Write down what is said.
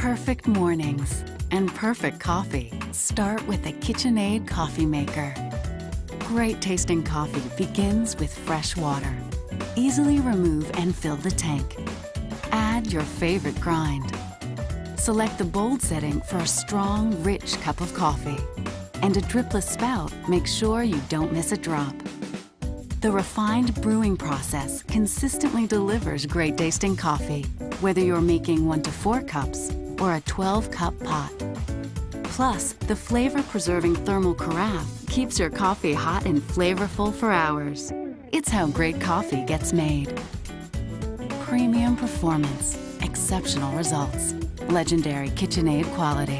Perfect mornings and perfect coffee start with the KitchenAid Coffee Maker. Great tasting coffee begins with fresh water. Easily remove and fill the tank. Add your favorite grind. Select the bold setting for a strong, rich cup of coffee. And a dripless spout makes sure you don't miss a drop. The refined brewing process consistently delivers great tasting coffee, whether you're making 1 to 4 cups or a 12-cup pot. Plus, the flavor-preserving thermal carafe keeps your coffee hot and flavorful for hours. It's how great coffee gets made. Premium performance, exceptional results, legendary KitchenAid quality.